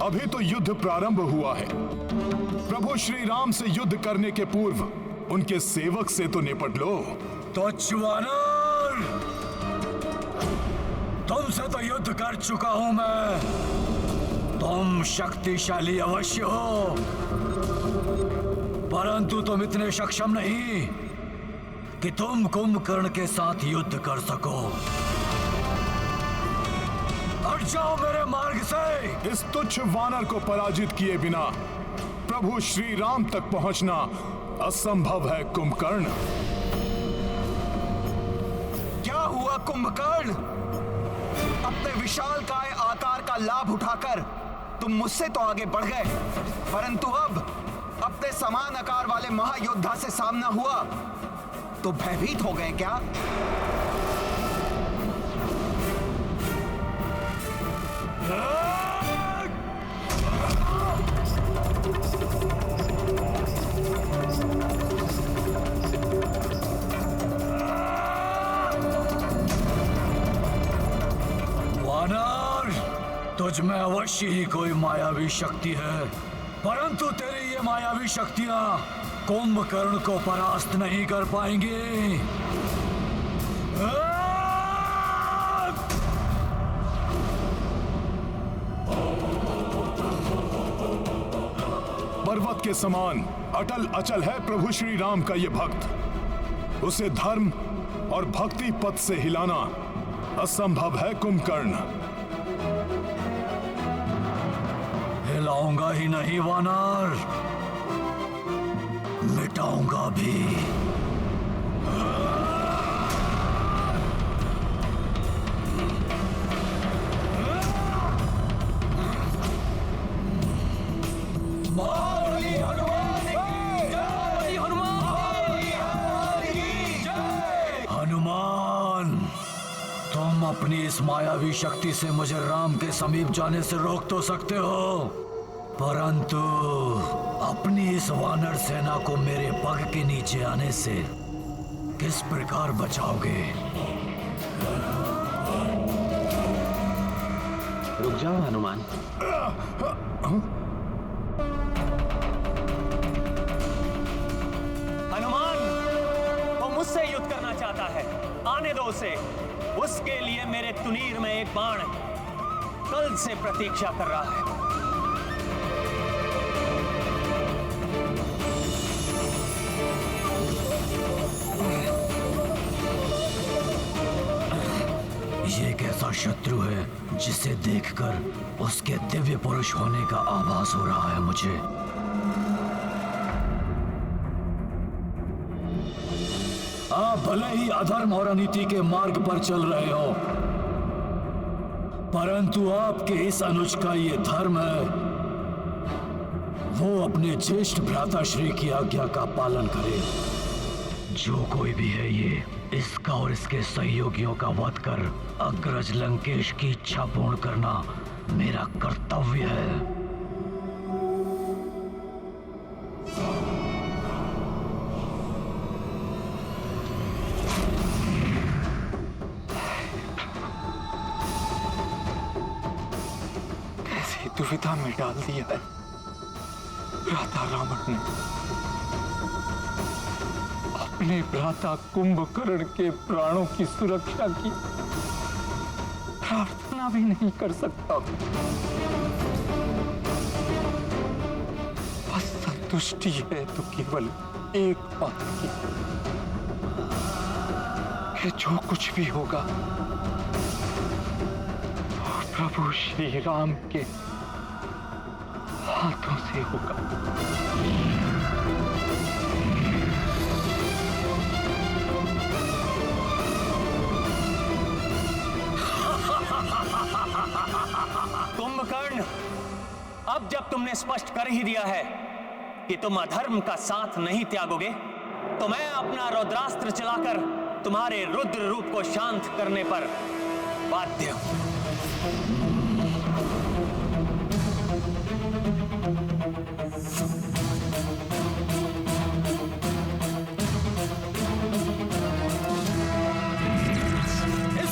अभी तो युद्ध प्रारंभ हुआ है। प्रभु श्री राम से युद्ध करने के पूर्व उनके सेवक से तो निपट लो। तुच्छ वानर, तुमसे तो युद्ध कर चुका हूं मैं। तुम शक्तिशाली अवश्य हो, परंतु तुम इतने सक्षम नहीं कि तुम कुंभकर्ण के साथ युद्ध कर सको। हट जाओ मेरे मार्ग से। इस तुच्छ वानर को पराजित किए बिना प्रभु श्री राम तक पहुंचना असंभव है कुंभकर्ण। क्या हुआ कुंभकर्ण? अपने विशालकाय आकार का लाभ उठाकर तुम मुझसे तो आगे बढ़ गए, परंतु अब अपने समान आकार वाले महायोद्धा से सामना हुआ तो भयभीत हो गए क्या? वानर, तुझ में अवश्य ही कोई मायावी शक्ति है, परंतु तेरी ये मायावी शक्तियां कुंभकर्ण को परास्त नहीं कर पाएंगी। पर्वत के समान अटल अचल है प्रभु श्री राम का ये भक्त। उसे धर्म और भक्ति पथ से हिलाना असंभव है कुंभकर्ण। हिलाऊंगा ही नहीं वानर, मिटाऊंगा भी। हनुमान, तुम अपनी इस मायावी शक्ति से मुझे राम के समीप जाने से रोक तो सकते हो, परंतु अपनी इस वानर सेना को मेरे पग के नीचे आने से किस प्रकार बचाओगे? रुक जाओ हनुमान। हनुमान, वो मुझसे युद्ध करना चाहता है, आने दो उसे। उसके लिए मेरे तुनीर में एक बाण कल से प्रतीक्षा कर रहा है। ये एक ऐसा शत्रु है जिसे देखकर उसके दिव्य पुरुष होने का आभास हो रहा है मुझे। आप भले ही अधर्म और अनीति के मार्ग पर चल रहे हो, परंतु आपके इस अनुज का ये धर्म है, वो अपने ज्येष्ठ भ्राताश्री की आज्ञा का पालन करे। जो कोई भी है ये, इसका और इसके सहयोगियों का वध कर अग्रज लंकेश की इच्छा पूर्ण करना मेरा कर्तव्य है। कैसी दुविधा में डाल दिया है भ्राता रावण ने। अपने भ्राता कुंभकर्ण के प्राणों की सुरक्षा की प्रार्थना भी नहीं कर सकता। बस संतुष्टि है तो केवल एक बात की कि जो कुछ भी होगा वो प्रभु श्री राम के हाथों से होगा। कुंभकर्ण, अब जब तुमने स्पष्ट कर ही दिया है कि तुम अधर्म का साथ नहीं त्यागोगे, तो मैं अपना रौद्रास्त्र चलाकर तुम्हारे रुद्र रूप को शांत करने पर बाध्य हूं।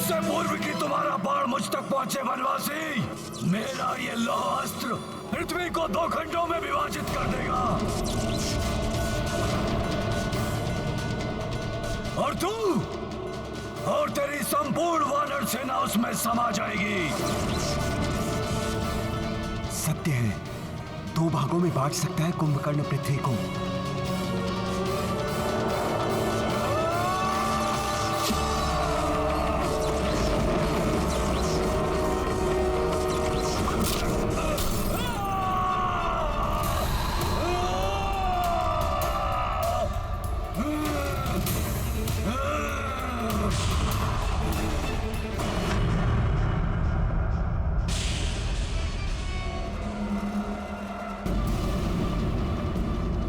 इससे पूर्व कि तुम्हारा बाण मुझ तक पहुंचे वनवासी, मेरा ये लौह अस्त्र पृथ्वी को 2 खंडों में विभाजित कर देगा। और तू और तेरी संपूर्ण वानर सेना उसमें समा जाएगी। सत्य है, 2 भागों में बांट सकता है कुंभकर्ण पृथ्वी को।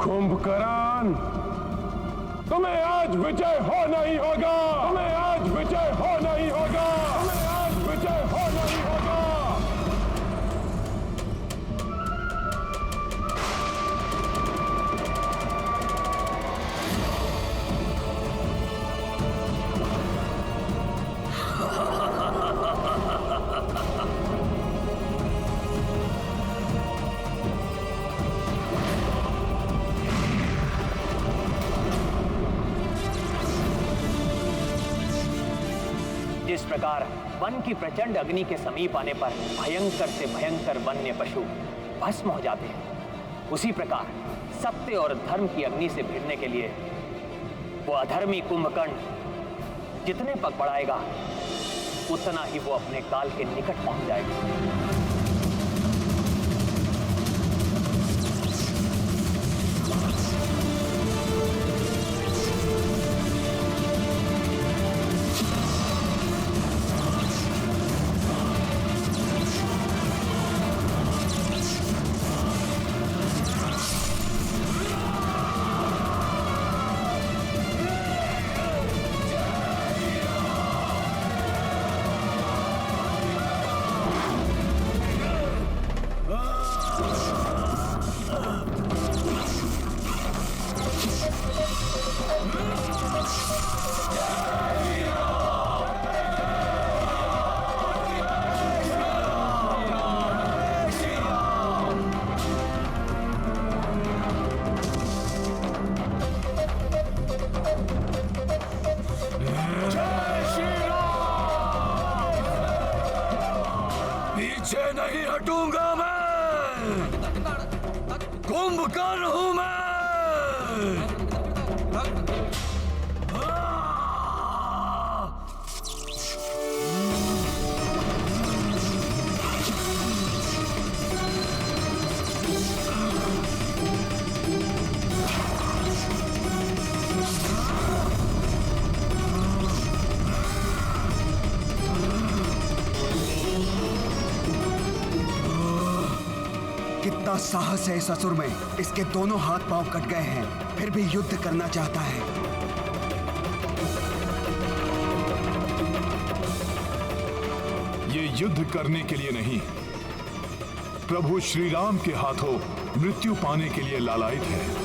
कुंभकर्ण, तुम्हें आज विजय होना ही होगा। तुम्हें आज विजय होना ही होगा। तुम्हें आज विजय होना ही होगा। जिस प्रकार वन की प्रचंड अग्नि के समीप आने पर भयंकर से भयंकर वन्य पशु भस्म हो जाते हैं, उसी प्रकार सत्य और धर्म की अग्नि से भिड़ने के लिए वो अधर्मी कुंभकर्ण जितने पग बढ़ाएगा उतना ही वो अपने काल के निकट पहुंच जाएगा। पीछे नहीं हटूंगा मैं, कुंभकर्ण हूं मैं। कितना साहस है इस असुर में। इसके दोनों हाथ पांव कट गए हैं, फिर भी युद्ध करना चाहता है। ये युद्ध करने के लिए नहीं, प्रभु श्री राम के हाथों मृत्यु पाने के लिए लालायित है।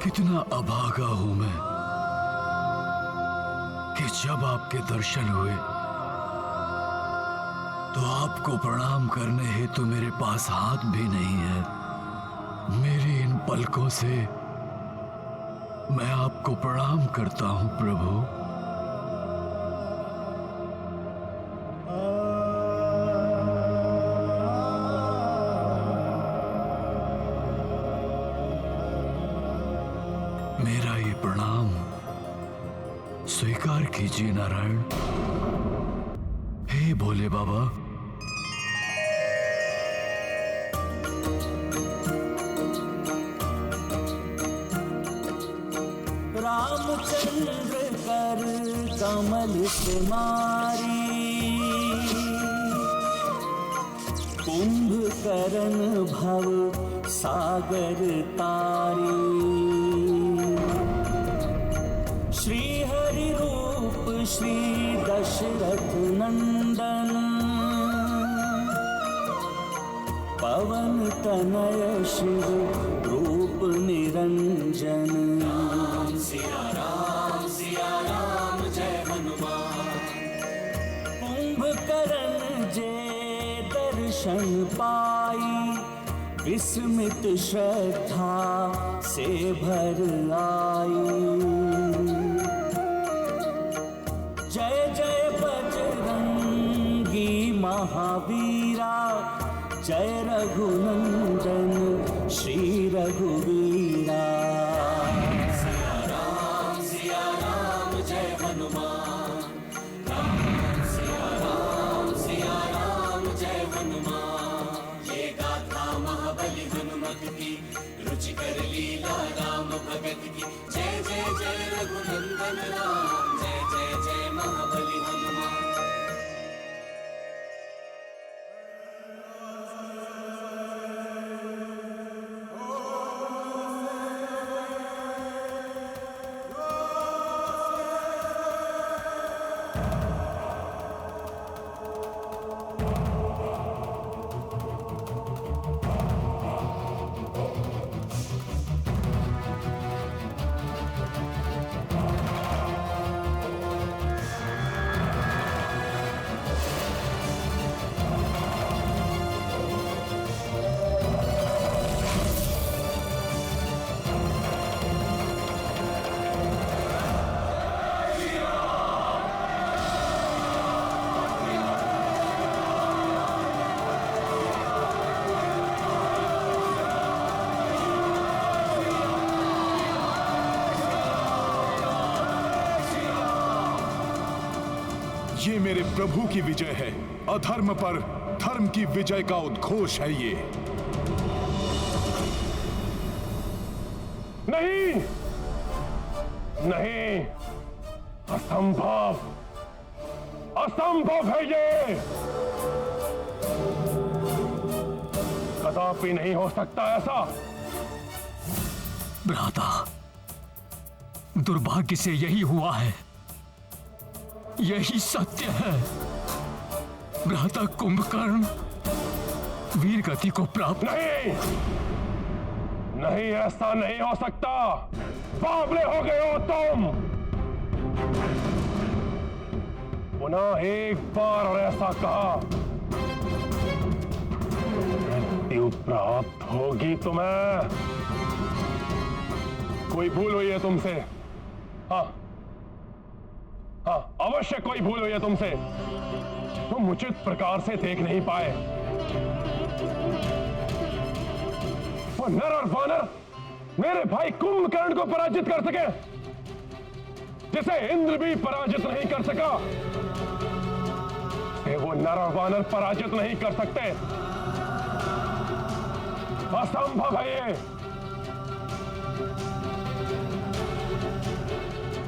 कितना अभागा हूं मैं कि जब आपके दर्शन हुए तो आपको प्रणाम करने हेतु मेरे पास हाथ भी नहीं है। मेरी इन पलकों से मैं आपको प्रणाम करता हूं प्रभु। मेरा ये प्रणाम स्वीकार कीजिए नारायण। हे भोले बाबा, रामचंद्र कर कमल से मारी, कुंभकर्ण भव सागर तारी। श्री हरि रूप श्री दशरथ नंदन, पवन तनय शिव रूप निरंजन। सिया राम जय हनुमान। कुंभकर्ण जे दर्शन पाई, विस्मित श्रद्धा से भर आई। जय जय बजरंगी महावीरा, जय रघुनंदन श्री रघुवीरा। सिया राम जय हनुमान। सिया राम जय हनुमान। ये गाथा महाबली हनुमत की, रुचिकर लीला राम भगत की। जय जय जय रघुनंदन राम, जय जय जय महाबली हनुमान। ये मेरे प्रभु की विजय है। अधर्म पर धर्म की विजय का उद्घोष है ये। नहीं नहीं, असंभव असंभव है ये। कदापि नहीं हो सकता ऐसा। भ्राता, दुर्भाग्य से यही हुआ है, यही सत्य है। भ्राता कुंभकर्ण वीर गति को प्राप्त। नहीं नहीं, ऐसा नहीं हो सकता। बावले हो गए हो तुम। पुनः एक बार और ऐसा कहा, मृत्यु प्राप्त होगी तुम्हें। कोई भूल हुई है तुमसे। हाँ हाँ, अवश्य कोई भूल हुई है तुमसे। तुम उचित प्रकार से देख नहीं पाए। वो नर और वानर मेरे भाई कुंभकर्ण को पराजित कर सके, जिसे इंद्र भी पराजित नहीं कर सका, वो नर और वानर पराजित नहीं कर सकते। असंभव है ये।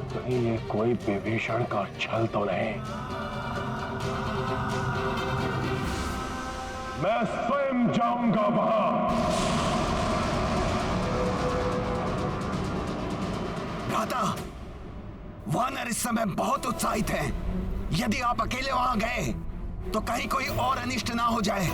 कहीं ये कोई विभीषण का छल तो नहीं। मैं स्वयं जाऊंगा वहां। भ्राता, वानर इस समय बहुत उत्साहित हैं। यदि आप अकेले वहां गए तो कहीं कोई और अनिष्ट ना हो जाए।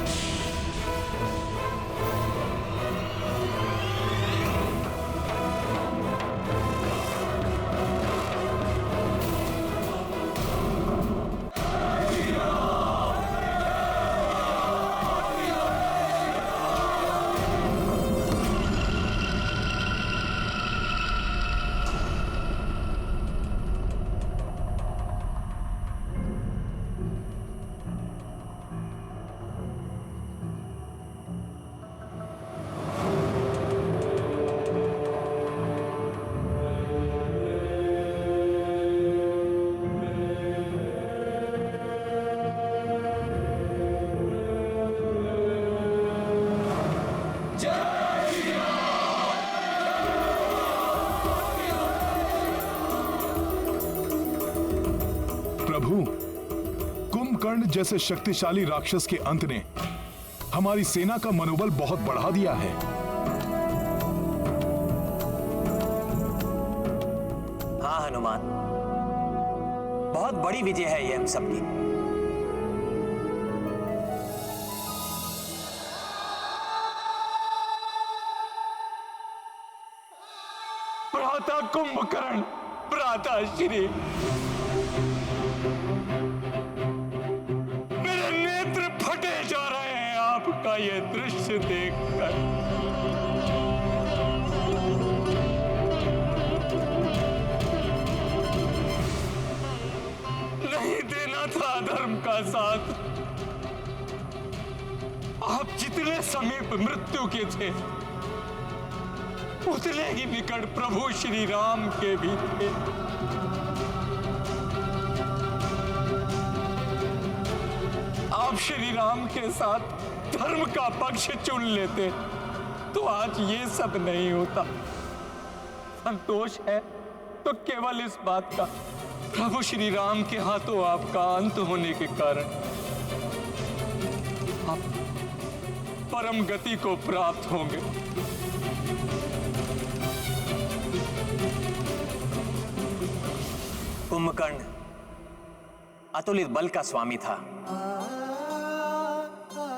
प्रभु, कुंभकर्ण जैसे शक्तिशाली राक्षस के अंत ने हमारी सेना का मनोबल बहुत बढ़ा दिया है। हाँ हनुमान, बहुत बड़ी विजय है ये हम सबकी। भ्राता कुंभकर्ण, भ्राता श्री, मेरे नेत्र फटे जा रहे हैं आपका ये दृश्य देखकर। नहीं देना था धर्म का साथ। आप जितने समीप मृत्यु के थे, उतने ही निकट प्रभु श्री राम के भी थे। आप श्री राम के साथ धर्म का पक्ष चुन लेते तो आज ये सब नहीं होता। संतोष है तो केवल इस बात का, प्रभु श्री राम के हाथों आपका अंत होने के कारण आप परम गति को प्राप्त होंगे। कुंभकर्ण अतुलित बल का स्वामी था,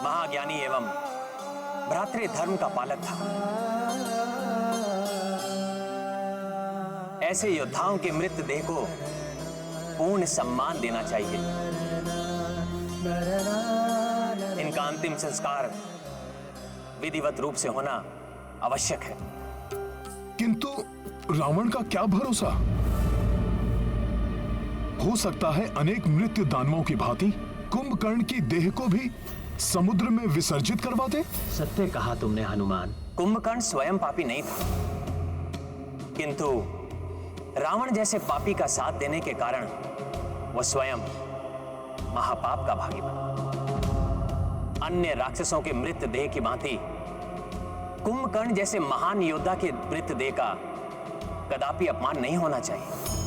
महाज्ञानी एवं भ्रातृ धर्म का पालक था। ऐसे योद्धाओं के मृतदेह को पूर्ण सम्मान देना चाहिए। इनका अंतिम संस्कार विधिवत रूप से होना आवश्यक है। किंतु रावण का क्या भरोसा? हो सकता है अनेक मृत्यु दानवों की भांति कुंभकर्ण की देह को भी समुद्र में विसर्जित करवा दे। सत्य कहा तुमने हनुमान। कुंभकर्ण स्वयं पापी नहीं था, किंतु रावण जैसे पापी का साथ देने के कारण वह स्वयं महापाप का भागी बना। अन्य राक्षसों के मृतदेह की भांति कुंभकर्ण जैसे महान योद्धा के मृतदेह का कदापि अपमान नहीं होना चाहिए।